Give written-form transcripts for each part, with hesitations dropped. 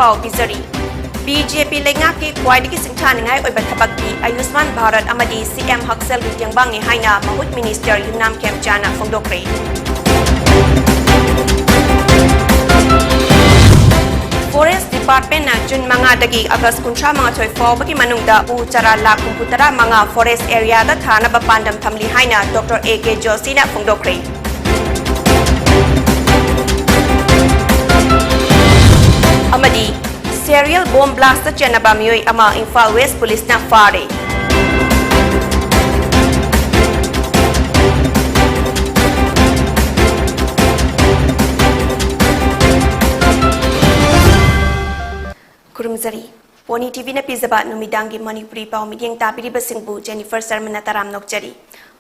pau bizari BJP lengaki kwaidagi singthaningai oiba thabakki Ayushman Bharat amadi CM Haksel Gityangbangi haina Mahut Minister Yumnam Khemchana phongdokre Forest Department na June mangadagi August 19 fawbagi manungda u chara lakh 63 forest area da thana ba pandam thamli haina Dr. AK Joshi na phongdokre Amadi serial bomb blast da chenaba mioi ama Imphal West Police na fare Kurumzari Pony TV na pizaba numidangi Manipuri pau midyang tapiri basingbu Jennifer Sarmana taram nokjari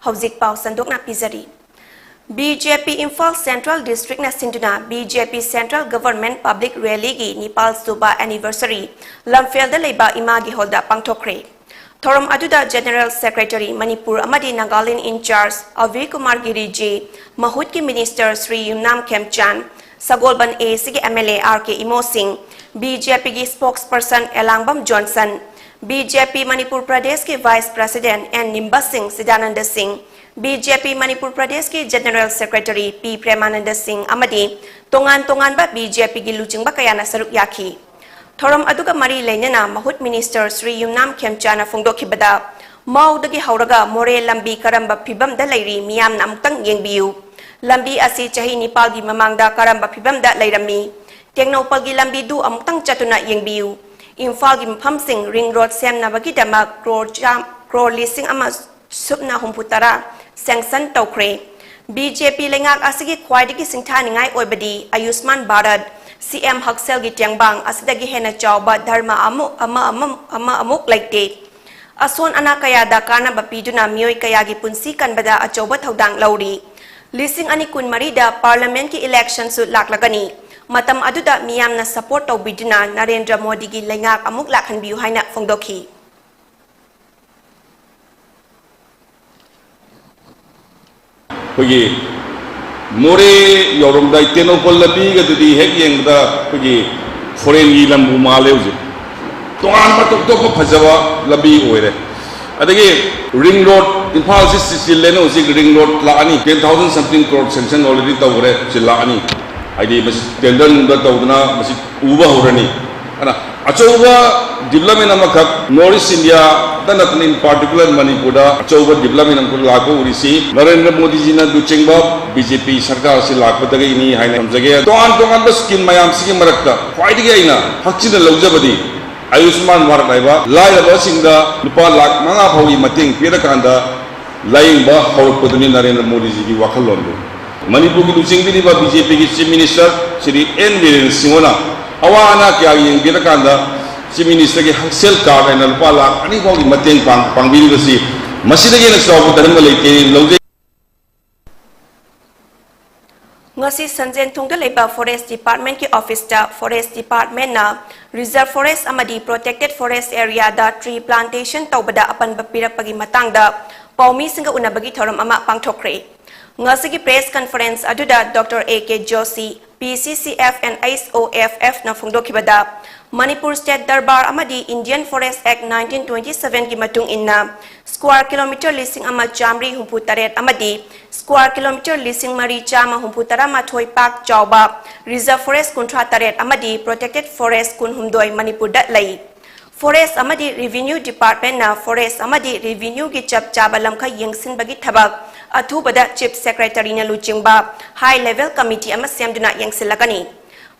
Hauzik pau sandok na pizari BJP Imphal Central District na sinduna BJP Central Government Public Rally gi Nepal Suba Anniversary Lamphel da leiba imagi holda pangthokre Thorom aduda General Secretary Manipur amadi Nagaland in charge Avi Kumar Giriji Mahut ki Minister Sri Yumnam Khemchan Sagolban A sige MLA RK Imo Singh BJP की spokesperson Elangbam Johnson, BJP Manipur Pradesh के Vice President N Nimba Singh Sidananda Singh, BJP Manipur Pradesh के General Secretary P Premananda Singh amadi tongan ba BJP की luchingba kayana saruk yaki. Thorom aduga mari lenyana Mahut Minister Sri Yumnam Khemchana phongdokhibada maudagi hauraga more lambi karamba phibam da leiri miyam na amutang yengbiu. Lambi asi chahi Nepal gi mamangda karamba phibam da leirami. Teknopal gi lambi du amutang chatuna yengbiu Imphal gi mpham sing ring road sem na bagi dama crore lising ama subna humputara sanction tokre BJP lengak asigi khwaidagi singthaningai oibadi Ayushman Bharat CM Haksel Gityangbangi asidagi hena chawba dharma amuk laite ason ana kaya da kana bapiduna mioi kaya gi punsi kanbada achawba thodang lauri lising ani kun marida parliament ki election su laklagani Matam aduda miyam na support tau biduna Narendra Modi gi lengak amuk lakhan biu haina phongdokhi Pagi more yorum dai tenopol labi ga dudi hek yeng da pagi foreign gi lambu male uji tongan ba tok tok phajawa labi oire adagi ring road Imphal si leno si ring road la ani 10,000 something crore sanction already tawre si la ani Aidi masih tender nunda taudana masih ubah horani, ana acuba development amakak North India dan in particular Manipur acuba development angkut laku urisi Narendra Modi ji na ducengba BJP sarkar si laku tadi ini hai na jagah toan bas skin mayam skin merakta, kau ini gaya ina hakci na lauja badi Ayushman Bharat laiba lai laba singda lupa lak manga pawi mating pira kanda lain bah haur peduni Narendra Modi ji wakal londo Manipur ki lucing bini ba BJP ki Chief Minister Sri N Viren Singona awana kya yang kita kanda Chief Minister ki Haksel card na lupa lak ani ko ki mateng pang bini basi masih lagi nak sabu dalam malai lauje ngasi sanjen thungda leiba Forest Department ki office ta Forest Department na Reserve Forest amadi Protected Forest Area da tree plantation tawbada apan bapirak pagi matangda paumi singa unabagi thoram ama pangthokre Ngasigi press conference aduda Dr. AK Joshi, PCCF and ISOFF na phongdokhibada Manipur State Darbar amadi Indian Forest Act 1927 ki matung inna square kilometer lising ama chamri humputaret amadi square kilometer lising mari chama humputara mathoi pak chawba reserve forest kunthra taret amadi protected forest kun humdoi Manipur da lai Forest amadi Revenue Department na Forest amadi Revenue ki chap chaba lamkha yengsin bagi thabak athubada Chief Secretary na luchingba High Level Committee ama semduna yengsilagani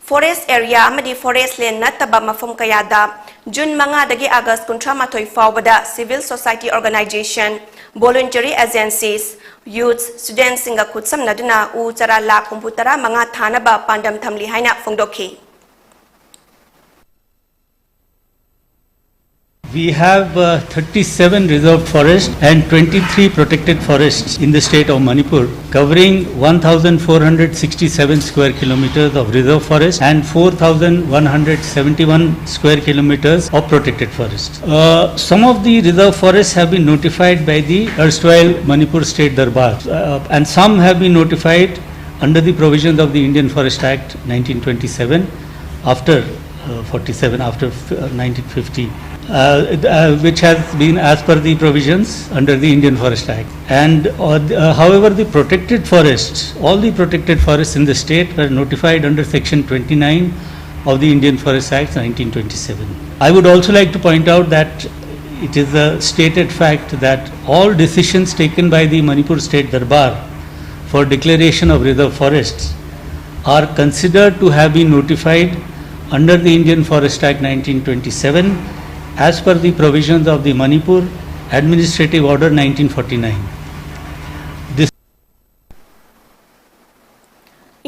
Forest Area amadi Forest Land nataba mafum kayada June manga dagi August kuntra mathoi fawbada Civil Society Organization Voluntary Agencies Youths Students singa kutsam naduna u chara la komputara manga thanaba pandam thamli haina phongdokhi We have 37 reserved forests and 23 protected forests in the state of Manipur, covering 1,467 square kilometers of reserve forest and 4,171 square kilometers of protected forests. Some of the reserve forests have been notified by the erstwhile Manipur State Darbar, and some have been notified under the provisions of the Indian Forest Act 1927 after 47 after 1950, which has been as per the provisions under the Indian Forest Act. And however, the protected forests, all the protected forests in the state were notified under Section 29 of the Indian Forest Act 1927. I would also like to point out that it is a stated fact that all decisions taken by the Manipur State Darbar for declaration of reserve forests are considered to have been notified under the Indian Forest Act 1927 as per the provisions of the Manipur Administrative Order 1949.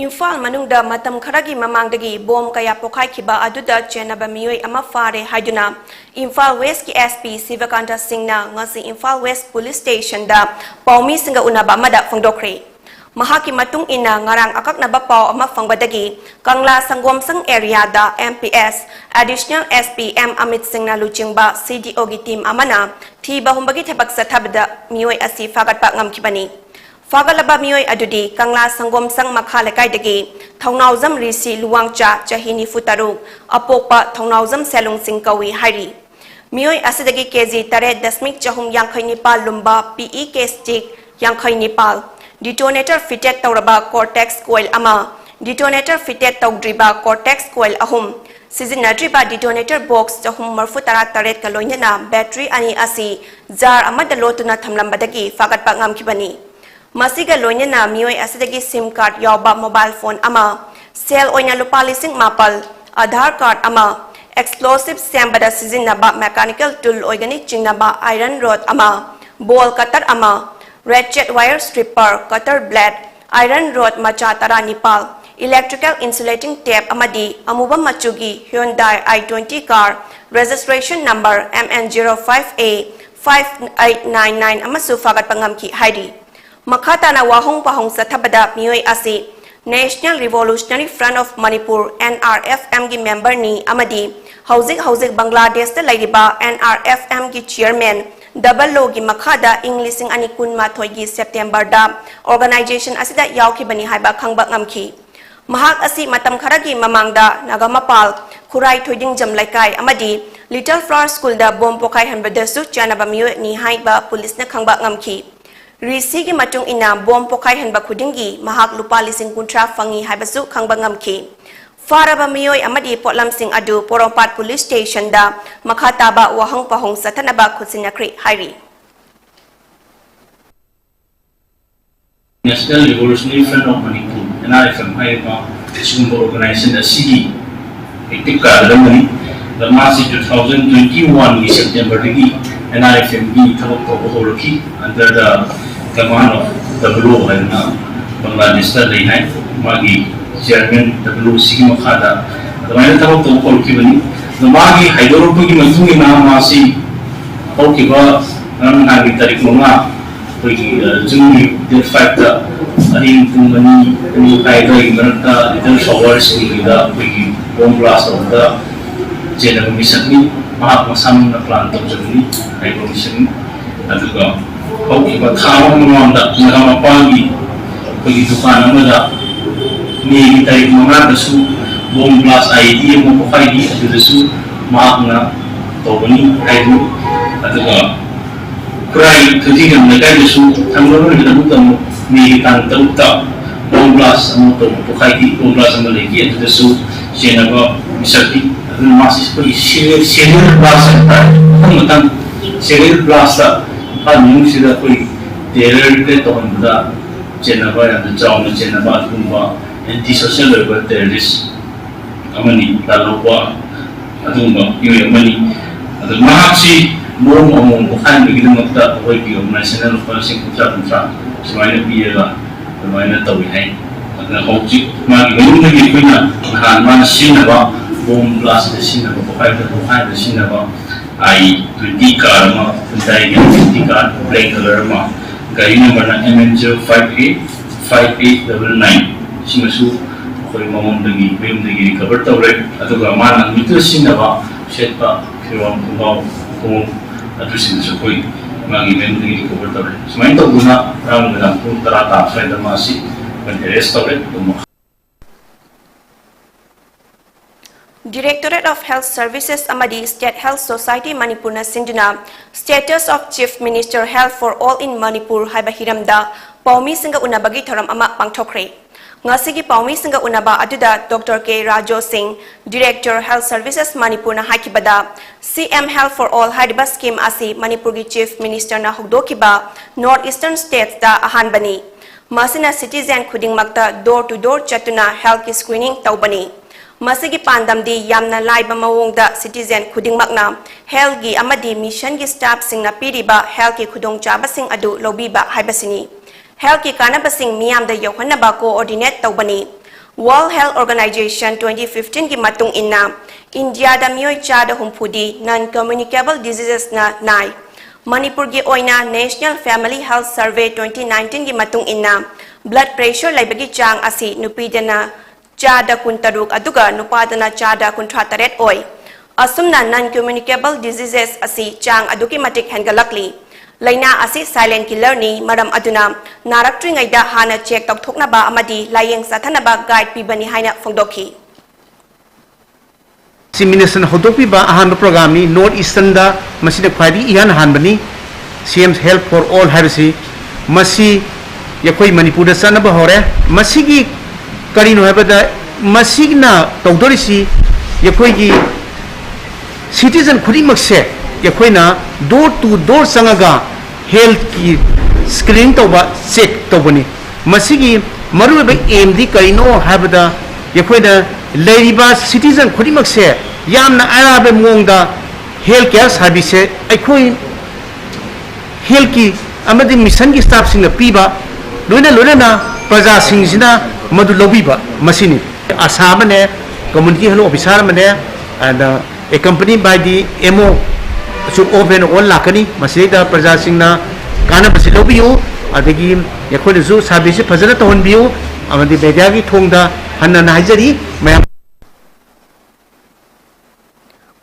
Imphal manungda matam kharagi mamangdagi bom kaya pokhaikiba aduda chenaba miyoi ama fare haiduna Imphal West ki SP Sivakanta Singh na ngasi Imphal West Police Station da paumi singa unaba amada phangdokre. Mahaki matung ina ngarang akaknaba pau ama fangbadagi Kangla Sangomsang area da MPS Additional SP M Amit Singh na luchingba CDO gi team amana thiba humbagi thebak sa thabda miyoi asi fagatpa ngamkibani. Fagalaba miyoi adudi Kangla Sangomsang makhalekai Thongnauzam Risi Luwangcha Chahini Futaru Apokpa Thongnauzam Selung Singkawi Hairi Miyoi asidagi KG Tare Dasmik Chahum Yankhai Nipal Lumba PE Stick Yankhai Nipal Detonator fitted tauraba Cortex coil ama Detonator fitted taudriba Cortex coil ahum Sizinadriba detonator box Chahum Marfutara Taret Kaloinana battery ani asi Zar amadalotuna thamlambadagi fagatpa ngamkibani Masiga loinana miyoi asidagi SIM card yawba mobile phone ama cell oina lupa lising mapal Aadhaar card ama explosive sambada sizinaba mechanical tool oigani chingnaba iron rod ama ball cutter ama ratchet wire stripper cutter blade iron rod macha tara nipal electrical insulating tape amadi amuba machugi Hyundai i20 car registration number MN05A 5899 amasu fagat pangamki haidi Makata na wahong pahong sa tabada miyoi asi National Revolutionary Front of Manipur NRFM gi member ni amadi Hausik Bangladesh da lairiba NRFM gi chairman double lo gi makhada Englising ani kunma thoi gi September da organization asida yaukibani haiba khangba ngamki Mahak asi matam kharagi mamangda nagamapal Khurai Thoiding Jamlaikai amadi Little Flower School da bom pokai hanbadasu chanaba miyoi ni haiba police na khangba ngamki Risigi matung ina bom pokai hanba khudingi mahak lupa lising kuntra fangi haibasu khangba ngamki Faraba miyoi amadi potlam sing adu Porompat Police Station da makhataba wahang pahong satanaba khutsinakri hairi National Revolutionary Front of Manipur NRFM haiba sumber organization da CD active ka lamani the March 2021 September dagi NRFM gi thabak ko holoki under the command of WO and Bangladesh da leihai magi chairman WO sigi makhada adamai thabak to holoki bani the magi haidoropu gi mathungi na masi hokiba nan nagi tarik monga koi jungni the fact that ahin kumani ni kai dai marta little showers ni da koi bomb blast of the general mission ni mahak masam na plan to jungni ai mission aduga hokiba thama monda ngama pangi koi dukan amada ni tarik monga dasu bomb blast idea mo ko kai di dasu mahak na to bani ai du aduga Kurai tujuan mereka itu tanggung kita bukan militan terutama bom blast atau pokai di bom blast mereka itu itu siapa misalnya masih seperti serial blast tentang serial blast kan mungkin sudah koi teror ke tahun dah siapa yang jauh siapa kumpa anti social level terroris amani lalu apa atau apa yang amani atau mahasiswa Mom bukan begitu makta koi bi national policy putra semuanya biaya semuanya tahu hai karena hoji magi belum lagi punya bahan mana sini apa bom blast di sini apa bukan di sini apa i20 car ma pendai yang 20 car black color ma gaya nomor MN05A 5899 sini su koi mamam lagi belum lagi cover tahu rek atau mana itu sini apa siapa kirim kumbau terus itu koi magi memang cover tahu. Semain tu guna orang dalam pun terata saya masih menerus tahu itu. Directorate of Health Services amadi State Health Society Manipur na sinduna Status of Chief Minister Health for All in Manipur haiba hiramda paumi singa unabagi thoram ama pangthokre. Ngasigi paumi singa unaba aduda Dr. K. Rajo Singh, Director Health Services Manipur na hakibada CM Health for All haiba scheme asi Manipur gi Chief Minister na hugdokiba Northeastern States da ahanbani. Masina citizen khudingmakta door to door chatuna health screening taubani. Masigi pandamdi yamna laiba mawongda citizen khudingmakna health gi amadi mission gi staff singna piriba health ki khudongchaba sing adu lobiba haibasini. Health ki kanabasing miyamda yohanaba coordinate taubani. World Health Organization 2015 ki matung inna India da miyoi chada humpudi non-communicable diseases na nai. Manipur gi oina National Family Health Survey 2019 gi matung inna blood pressure laibagi chang asi nupidana chada kuntaruk aduga nupadana chada kuntrataret oi. Asumna non-communicable diseases asi chang aduki matik hengalakli. Laina asi silent killer ni maram aduna naraktri ngaida hana check tokthokna ba amadi layeng sathana ba guide pibani haina phongdoki. Minister Hodopi ba ahan program ni Northeastern da masih khwadi ihan han bani CM Help for All habisi masih yakoi Manipur da sana ba hore masih gi kari no habada masih na tawdorisi yakoi gi citizen khudi makse yakoi na door to door sangaga health ki screening tawba check tawbani masih gi maru ba MD kari no habada yakoi da leriba citizen khudi makse yamna arabe mongda healthcare service aikoi health ki amadi mission ki staff sing piba loina praja sing sina madu lobiba masini asabane community health officer mane and accompanied by the MO should open all lakani masida praja sing na kana basi lobiu adagi yakoi zu service fazana ton biu amadi media ki thongda hanna naijari mayam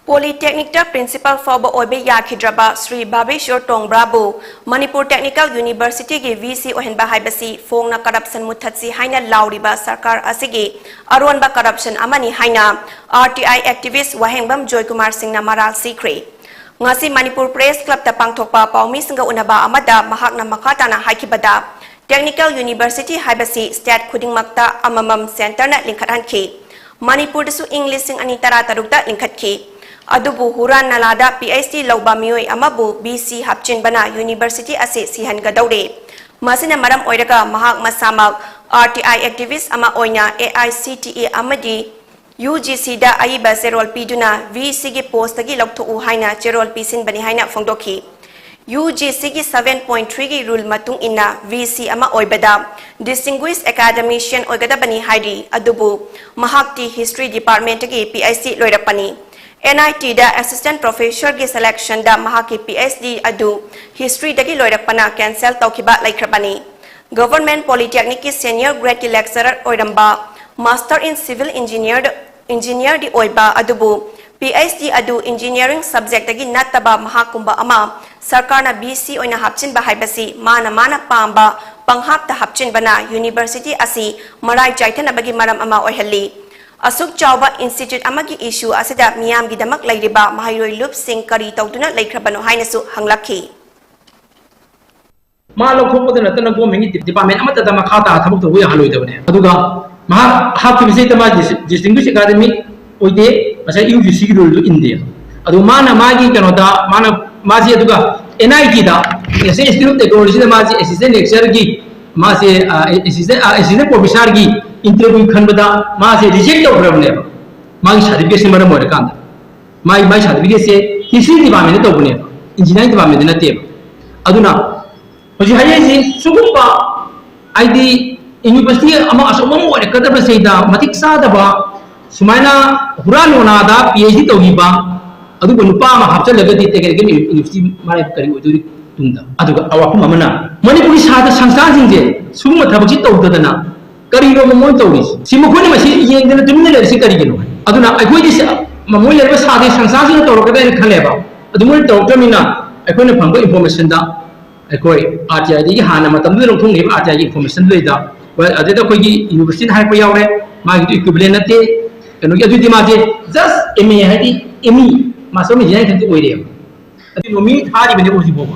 Polytechnic da Principal Fauba Oibe Yakhidraba Sri Babeshwar Tongbrabu Manipur Technical University gi VC ohenba haibasi fongna corruption muthatsi haina lauriba sarkar asigi aronba corruption amani haina RTI activist Wahengbam Joy Kumar Singh na maral sikre ngasi Manipur Press Club ta pangthokpa paumi singa unaba amada mahakna makata na haikibada Technical University haibasi state khudingmakta amamam center na linkhathanki Manipur su English sing ani tara tarukta linkhatki Adubu huran nalada PhD lauba miyoi amabu BC hapchin bana University ase sihan gadaure. Masina maram oiraga mahak masamak RTI activist ama oina AICTE amadi UGC da aiba serol piduna VC gi post gi lokto u haina cherol pisin bani haina phongdoki. UGC gi 7.3 gi rule matung inna VC ama oibada distinguished academician oigada bani haidi adubu mahakti history department gi PhD loirapani. NIT da assistant professor gi selection da mahaki PhD adu history dagi loirakpana cancel taukiba laikhrabani government polytechnic ki senior grade ki lecturer oiramba master in civil engineer di oiba adubu PhD adu engineering subject dagi nataba mahakumba ama sarkar na BC oina hapchin ba haibasi mana pamba panghap ta hapchin bana university asi marai chaitana bagi maram ama oihalli Asuk Chauba Institute amagi issue asida miyam gidamak lairiba mahayroi loop sing kari tawduna laikhrabano hainasu hanglakhi ma lokhopada natana government department amata da makhata thabuk to ya haloi dabane aduga ma hakki bisai tama distinguished academy oide asa UGC rule India adu mana magi kanoda mana maji aduga NIT da ese institute technology da maji assistant lecturer gi maji assistant professor gi interview khanbada ma se reject tawrabne ma certificate se maram orakanda ma certificate se history department tawbne engineering department na te aduna hoji haye ji sugumba id university ama asomam orakada se da matik sa da ba sumaina huralona da PhD tawgiba aduga nupa ma hapcha lagadi te ke university mare kari oduri tunda aduga awakum amana manipuri sa da sansthan singje suguma thabji tawdadana kari ro moy tawris simukuni masi yengdana tumne le si kari gino aduna akhoi dis mamoy le ba sade sansa sin tawro kada khale ba adumul doctor mina akhoi na phangba information da akhoi RTI di hana matam du rong thung RTI information le da ba adeda khoi gi university hai pa yawre ma gi equivalent ate kano adu di ma je just MA haidi ME master mi jai kan oi re adu no mi thari bene oji bo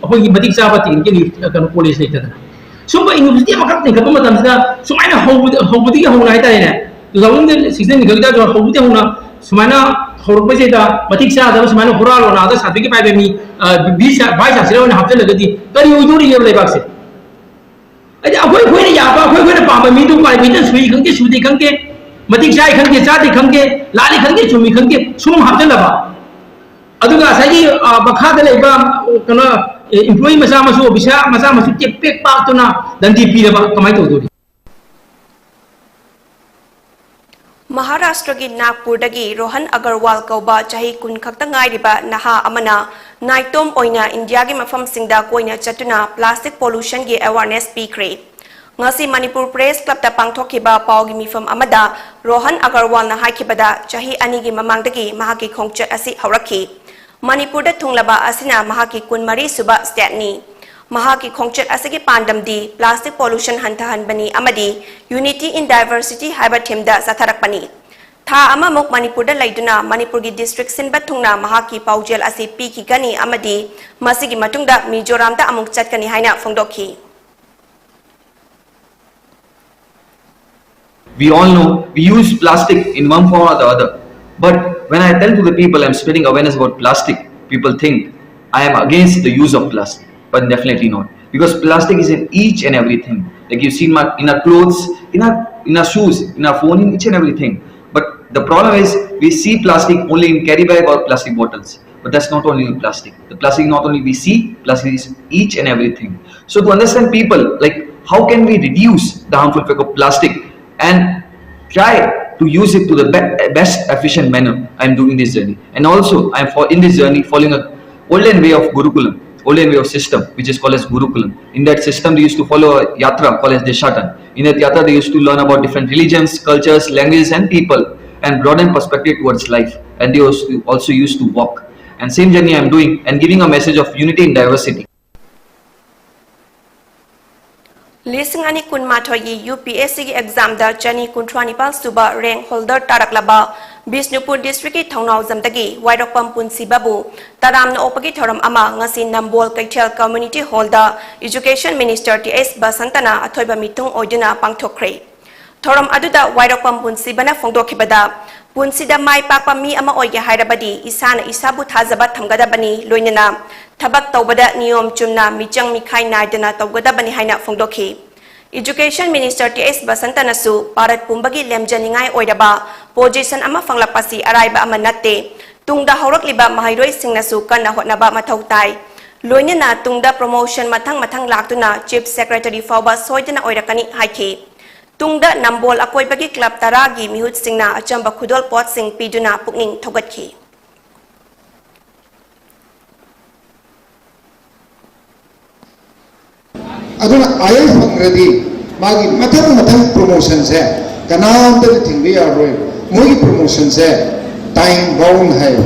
apoi gi matik sa ba tin ki kano college le ta sum ba university ma kap ne kap ma tam sa sumaina hobudi ga hona ita ne 2016 ni ga jo hobudi hona sumaina horok ba je da matik sa da sumaina horalo na da sabi ki pai be mi 20 22 sira na hafte lagadi kari oi dori le bak se ai apoi khoi ne ya ba khoi ne pa ma mi tu pai bi ta sui khang ke su de khang ke matik sai khang ke sa de khang ke lali khang ke chumi khang ke sum hafte la ba aduga sai bakha da le ba kana employee masa masu bisa masa masu kepek pak tu na dan DP da kamai to do Maharashtra gi Nagpur dagi Rohan Agarwal kauba chahi kun khakta ngai riba naha amana naitom oina India gi mafam singda koina chatuna plastic pollution gi awareness pikre ngasi Manipur Press Club ta pangthokiba pau gi mifam amada Rohan Agarwal na haikibada chahi ani gi mamang dagi mahaki khongchat asi haurakhi Manipur da thunglaba asina mahaki kun mari suba state ni mahaki khongchat asigi pandam di plastic pollution hantahan bani amadi unity in diversity haiba themda satharakpani tha ama mok Manipur da laiduna Manipur gi district sinba thungna mahaki paujel asi piki gani amadi masigi matungda Mizoram da amuk chatkani haina phongdokhi We all know we use plastic in one form or the other. But when I tell to the people I'm spreading awareness about plastic, people think I am against the use of plastic. But definitely not. Because plastic is in each and everything. Like you've seen in our clothes, in our shoes, in our phone, in each and everything. But the problem is we see plastic only in carry bag or plastic bottles. But that's not only plastic. The plastic not only we see, plastic is each and everything. So to understand people, like how can we reduce the harmful effect of plastic and try to use it to the best efficient manner. I am doing this journey, and also I am in this journey following a olden way of Gurukulam, olden way of system which is called as Gurukulam. In that system they used to follow a yatra called as Deshatan. In that yatra they used to learn about different religions, cultures, languages and people and broaden perspective towards life, and they also used to walk. And same journey I am doing and giving a message of unity in diversity. Lising ani kun mathoyi UPSC gi exam da chani kunthranipal suba rank holder taraklaba Bisnupur district ki thaunau jamdagi wairokpam punsi babu taramna opagi thoram ama ngasi Nambol Kaithel community hall da education minister TS Basantana athoiba mitung oiduna pangthokre thoram aduda wairokpam punsi bana phongdokhibada punsi da mai pakpa mi ama oige hairabadi isana isabu thajaba thamgadabani loinana thabak tawbada niyom chumna michang mikhai naidana tawgadabani haina phongdokhi Education Minister TS Basantana su Bharat Pumbagi lemjaningai oidaba position ama fanglapasi araiba ama natte tungda haurakliba mahairoi singna su kana hotnaba mathau tai loinana tungda promotion mathang laktuna chief secretary fauba soidana oirakani haikhi tungda Nambol akoibagi club taragi mihut singna achamba khudol pot sing piduna pukning thogatkhi aduna ayal fangradi magi mathang promotion se kanam de thingbi aroi mogi promotion se time bound hai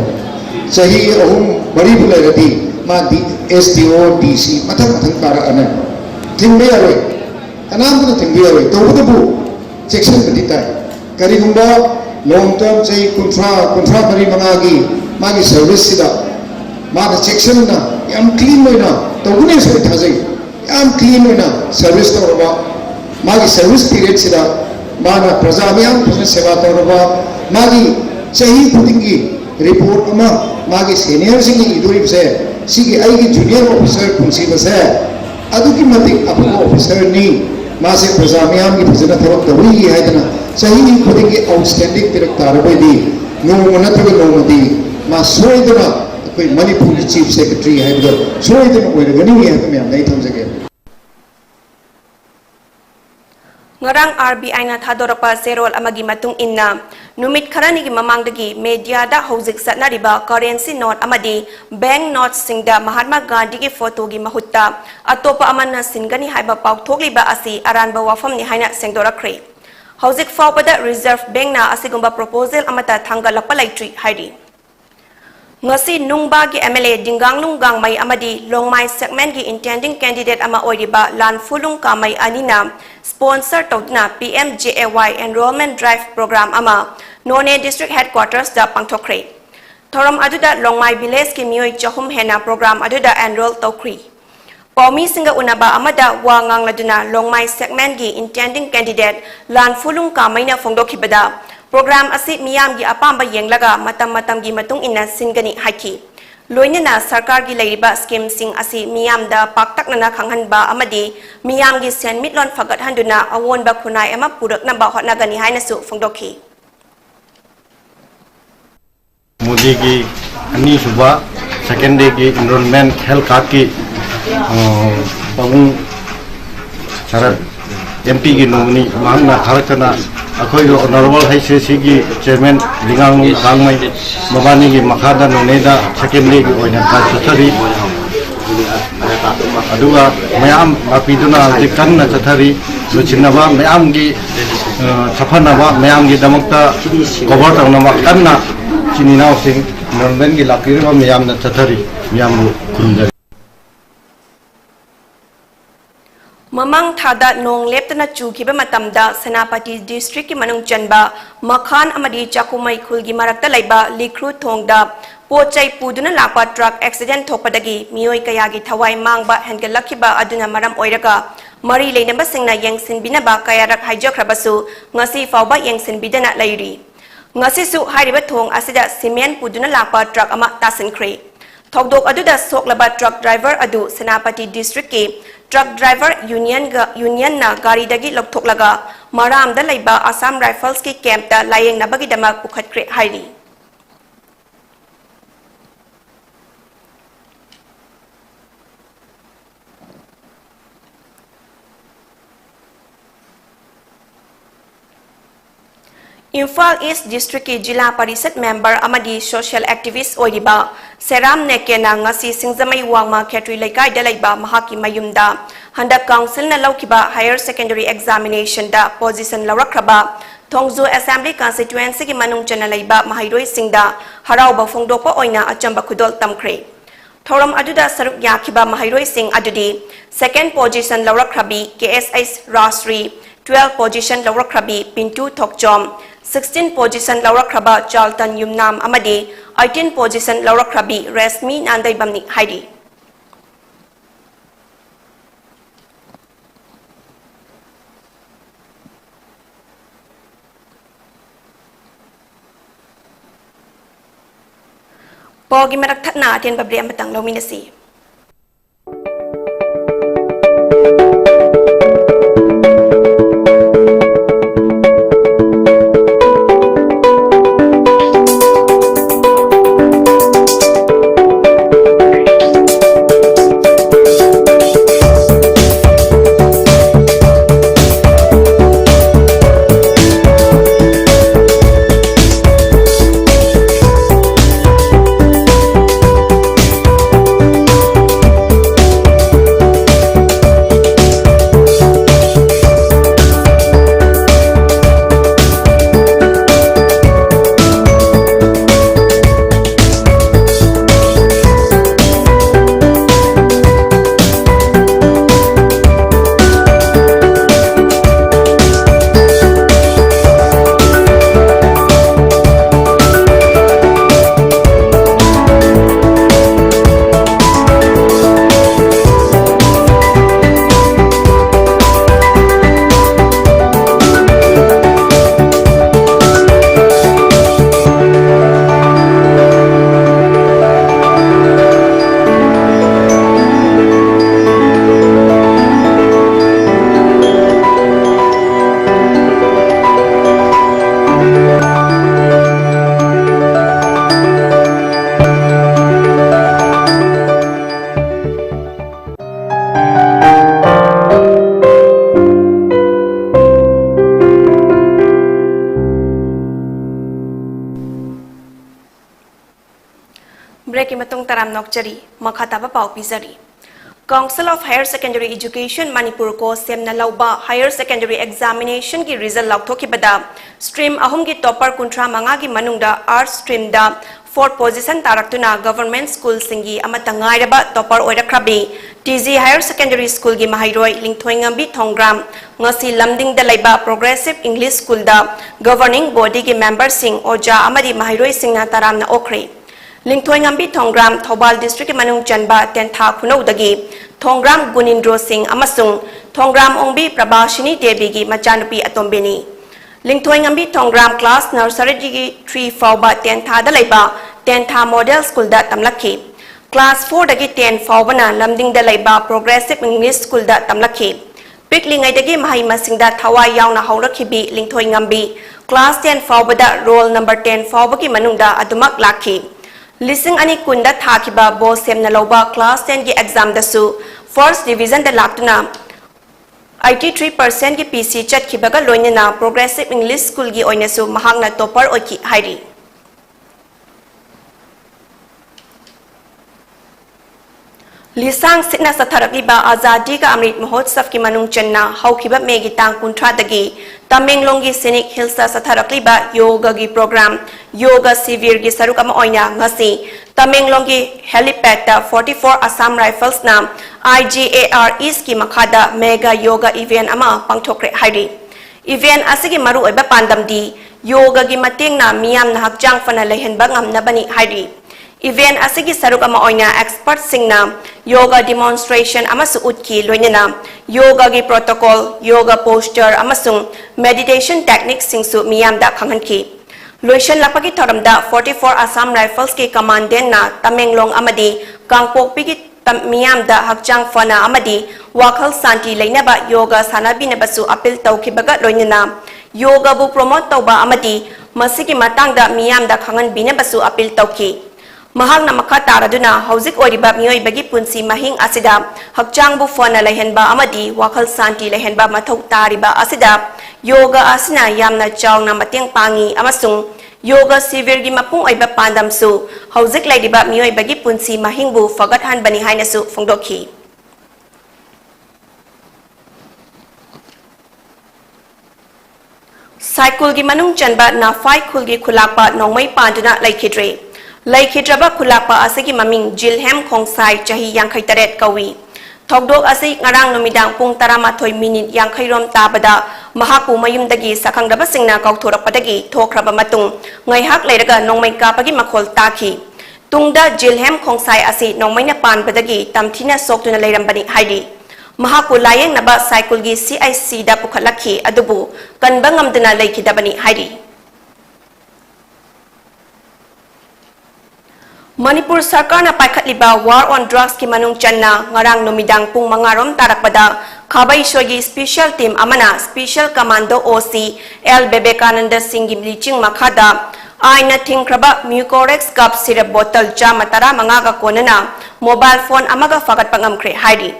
sahi ahum bari bulagadi ma di SDO DC mathang kara ana thingbi aroi kanam de thingbi aroi to bu section badita kari gumba long term sei kontra bari mangagi magi service sida ma section na yam clean moina to gune se thajai am clean na service to roba magi service period sida mana prajamyam phusna seva to roba magi chahi khudingi report ama magi senior sing iduri se sigi aigi junior officer kunsi base aduki matik apu officer ni ma se prajamyam ki phusna tharok dawi gi haidana chahi khudingi outstanding tirak tarabedi no monathag no modi ma soidana koi Manipur chief secretary haibdo soidana oiragani hai tamyam nei thamjage ngarang RBI na thadorapa serol amagi matung inna numit kharani gi mamangdagi media da hojik satnariba currency note amadi bank note singda Mahatma Gandhi gi photo gi mahutta atopa amanna singani haiba paukthokliba asi aranba wafam ni haina sengdorakre hojik fawpada reserve bank na asigumba proposal amata thangalakpa laitri hairi ngasi nungba gi MLA dingang nunggang mai amadi longmai segment gi intending candidate ama oiriba lan fulung kamai anina sponsor tawna PMJAY enrollment drive program ama None District Headquarters da pangthokre. Thoram aduda Longmai Village ki mioi chahum hena program aduda enroll tokri. Paumi singa unaba amada wangang laduna Longmai segment gi intending candidate lan fulung kamaina phongdokhibada program asi miyam gi apamba yenglaga matam gi matung ina singani haki. Loinina sarkar gi leiriba scheme sing asi miyam da paktaknana khanghanba amadi miyam gi sen mitlon fagat handuna awon ba khunai ama purakna ba hotnagani haina su phongdokhi. Modi की अन्य सुबह second day की enrolment health card की पहुंच शरद MP की nominee मांगना थारकना अखोई honourable high seas की चेयरमैन लिंगांग गांगमई मबानी की मखादा नोनेदा सेकेंड डे की ओइना चथरी अदुगा मयाम बापीदुना जिकन्ना चथरी लुचिनबा मयाम की सफनबा मयाम की दमकता कवर तौनबा कन्ना चिनीनाव सिंह एनरोलमेंट की लापीरबा मयामना चथरी मयामबु खुरुमजरी Mamang thada nong leptana chukiba matamda Senapati district ki manung chanba Makhan amadi Chakumai khulgi marakta laiba Likru thongda pochai puduna lakpa truck accident thokpadagi mioi kayagi thawai mangba hengalakhiba aduna maram oiraga mari leinamba singna yengsin binaba kayarak haijakhrabasu ngasi fawba yengsin bidana lairi ngasi su hairiba thong asida cement puduna lakpa truck ama tasinkhre thokdok aduda soklaba truck driver adu Senapati district ki truck driver union na gari dagi lokthoklaga maram da laiba Assam Rifles ki camp da layeng nabagi damak pukhatkre hairi Imphal East District ki Jila Parisat member amadi social activist oiriba Seram Nekena ngasi singzamai wangma khetri laikai da laiba mahaki mayumda handa council na laukiba higher secondary examination da position lawrakraba Thongzu Assembly constituency ki manung chana laiba mahairoi singda harauba phongdokpa oina achamba khudol tamkhre Thoram aduda saruk yakhiba mahairoi sing adudi second position lawrakrabi KSS Rasri 12 position lawrakrabi Pintu Thokjom 16 position lawrakraba Charlton Yumnam amadi 18 position lawrakrabi Resmi Nandai Bamni Haidi Pogi merak thatna atin babri amatang lominasi Break imatong taram nokchari makhataba pau pizari Council of Higher Secondary Education Manipur ko semna lauba higher secondary examination ki result lauthoki bada stream ahum ki topper kuntra manga ki manungda arts stream da 4th position taraktuna government school singi amata ngairaba topper oirakrabi TG Higher Secondary School gi mahairoi lingthoingambi thongram ngasi lamding da laiba Progressive English School da governing body gi member sing oja amadi mahairoi singna taramna okre lingthoingambi thongram Thobal district gi manung chanba tentha khunau dagi thongram Gunindro Singh amasung thongram ongbi Prabhashini Devi gi machanupi atombini lingthoingambi thongram class nursery gi 3 fawba tentha da laiba tentha model school da tamlakhi Class 4 dagi 10 fawbana lamding da laiba Progressive English School da tamlakhi piklingai dagi mahai masing da thawai yauna haurakhibi lingthoingambi Class 10 fawbada roll number 10 fawbagi manungda adumak lakhi lising ani kunda thakiba bo semna loba Class 10 gi exam da su first division da laktuna 83% gi PC chatkibaga loinena Progressive English School gi oinasu mahangna topper oki hairi Lisang sitna satharakliba Azadi ka Amrit Mahotsav ki manung channa haukiba megi tang kuntra dagi Tamenglongi Scenic Hills satharakliba yoga gi program yoga severe gi saruk ama oina ngasi Tamenglongi helipad ta 44 Assam Rifles na IGAR East ki makhada mega yoga event ama pangthokre hairi event asigi maru oiba pandam di yoga gi mateng na miyam na hakjang fana lehenba ngamna bani hairi Event asigi saruk ama oina expert singna yoga demonstration amasu utki loinena yoga gi protocol yoga posture amasung meditation techniques singsu miyam da khanghanki loishan lapagi thoramda 44 Assam Rifles ki commandant na Tamenglong amadi Kangpokpi ki miyam da hakjang fana amadi wakhal santi leinaba yoga sanabina basu appeal tawkibaga loinena yoga bu promote tawba amadi masigi matangda miyam da khangan bina basu appeal tawki Mahang na makataraduna hauzik oriba miyoy bagi punsi mahing asida hakjang bu fona lehenba amadi wakhal santi lehenba mathau tariba asida yoga asina yamna chawna mateng pangi amasung yoga severe gi mapung oiba pandam su hauzik laidiba miyoy bagi punsi mahing bu fagat han bani haina su phongdokhi Cycle gi manung chanba na fai khul gi khulakpa nongmai panduna laikhidre Laikhidraba khulakpa asigi maming Jilhem Khongsai chahi yankhai taret kawi Thokdok asi ngarang numidang pung 12 minute yankhai rom tabada mahaku mayumdagi sakhangdaba singna kauthorakpadagi thokraba matung ngaihak leiraga nongmai kapagi makhol takhi tungda Jilhem Khongsai asi nongmaina panbadagi tamthina soktuna leirambani haidi mahaku layeng naba cycle gi CIC da pukhalakhi adubu kanba ngamduna laikhidabani haidi Manipur Sarkar na paikhatliba war on drugs ki manung channa ngarang numidang pung mangarom tarakpada khabai shogi special team amana special commando OC L Bebekananda Singh bleaching makhada aina thingkraba mucorex cup syrup bottle chama tara mangaga konana mobile phone amaga fagat pangamkhre haidi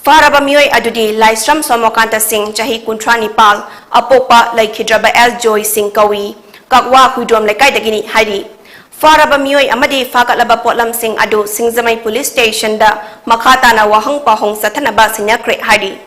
faraba miyoi adudi Laisram Somokanta Singh chahi kuntra nipal apopa laikhidraba L Joy Singh kawi kakwa kuidom lekai dagini haidi Faraba miyoi amadi fakatlaba potlam sing adu Singzamai Police Station da makhata na wahang pahong sathanaba sinyakre haidi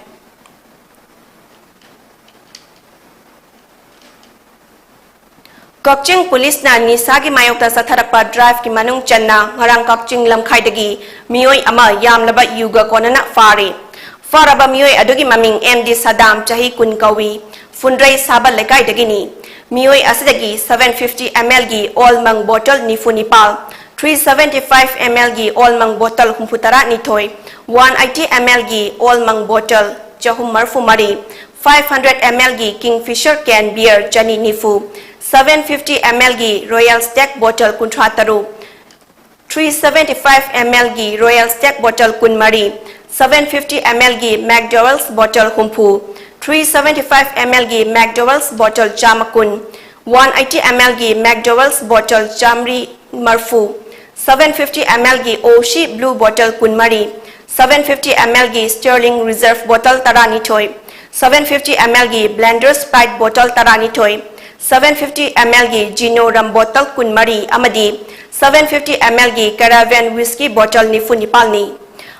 Kakching Police na nisagi mayokta satharakpa drive ki manung channa ngarang Kakching lamkhaidagi miyoi ama yamlaba yuga konana fari Faraba miyoi adugi maming MD Saddam chahi kun kawi Fundrai Sabal lekai dagini Miyoi asidagi 750 ml gi all mang bottle nifu nipal 375 ml gi all mang bottle humputara nithoi 180 ml gi all mang bottle chahum marfu mari 500 ml gi Kingfisher can beer chani nifu 750 ml gi Royal Stack bottle kuntra taru 375 ml gi Royal Stack bottle kun mari 750 ml gi McDowell's bottle humpu 375 ml gi McDowell's bottle chamakun 180 ml gi McDowell's bottle chamri marfu 750 ml gi Oshi blue bottle kunmari 750 ml gi Sterling Reserve bottle tarani thoi 750 ml gi Blenders Sprite bottle tarani thoi 750 ml gi Gino rum bottle kunmari amadi 750 ml gi Caravan whiskey bottle nifu nipalni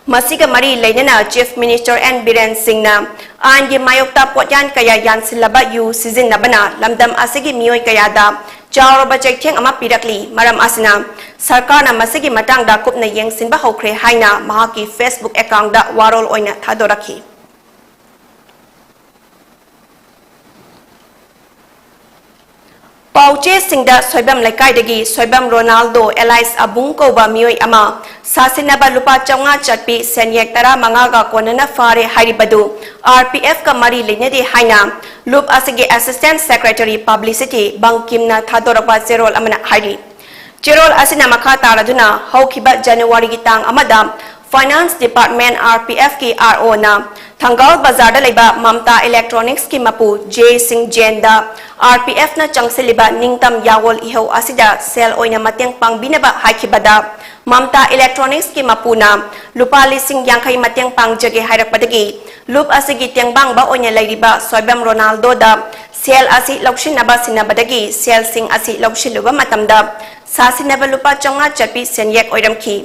Masiga mari lainana Chief Minister N Biren Singh na angi mayokta potyan kaya yan silaba yu season nabana lamdam asigi miyoi kaya da chawraba chektheng ama pirakli maram asina sarkarna masigi matangda kupna yengsinba hokre haina mahaki Facebook account da warol oina thadoraki. Pauche singda soibam lekaidagi soibam Ronaldo Elias Abung koba mioi ama sasinaba lupa chaunga chatpi senyek tara mangaga konana fare haribadu RPF ka mari lenedi haina loop asige Assistant Secretary Publicity Bangkimna thadoraba zerol amana hari Jerol asina makha taraduna haukiba January gitang amada Finance Department RPF ki RO na Thangal Bazar da leba Mamta Electronics ki mapu J Singh Jenda RPF na changsiliba ningtam yawol iho asida sel oina mateng pangbinaba haikibada Mamta Electronics ki mapuna lupali sing yangkai mateng pangjage hairakpadagi loop asigi tengbang ba oina lairiba soibam Ronaldo da sel asi lakshinaba sinabadagi sel sing asi lakshiluba matamda sasinaba lupa chonga chapi senyek oiramki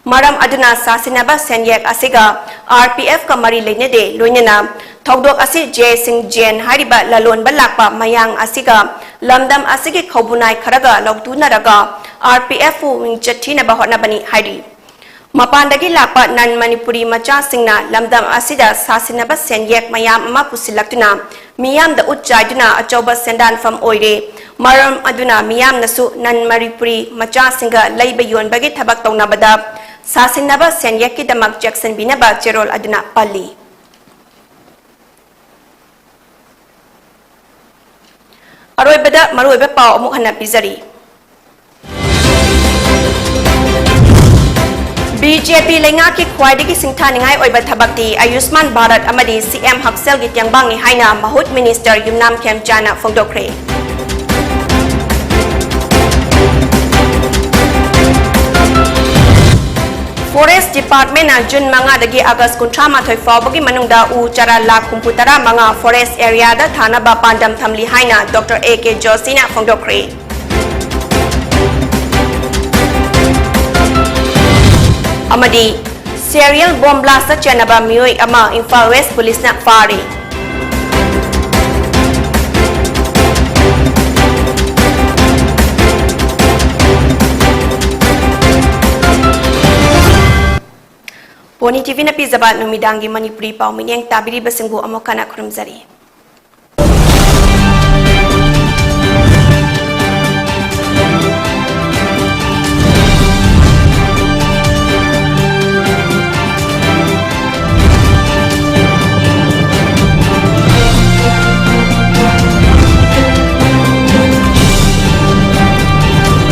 Maram aduna sasinaba senyek asiga RPF ka mari lenede loinena thogdok asi J Singh Jen hariba lalon balakpa mayang asiga lamdam asigi khobunai kharaga logtunaraga RPF fu wingchathina ba hotnabani hari Mapandagi lakpa nan Manipuri macha singna lamdam asida sasinaba senyek mayam ama pusilaktuna miyam da utchaiduna achoba sendan fam oire maram aduna miyam nasu nan Manipuri macha singa laiba yonbagi thabak tawnabada sasinaba senyek ki damak Jackson binaba Jerol aduna pali Aroibada maroiba pau amuk hana pizari BJP lenga ki khwaidagi singthaningai oiba thabakti Ayushman Bharat amadi CM Haksel gi tyangbangi haina Mahut Minister Yumnam Khemchana phongdokre Forest Department na June manga dagi August kuntra mathoi fawbagi manungda u chara lakh kumputara manga forest area da thana ba pandam thamli haina Dr. AK Josina phongdokre Amadi serial bomb blast chanaba mioi ama Imphal West Police na fari Poni TV na pizabat numidangi Manipuri pau minyang tabiri basingbu amokana kurumzari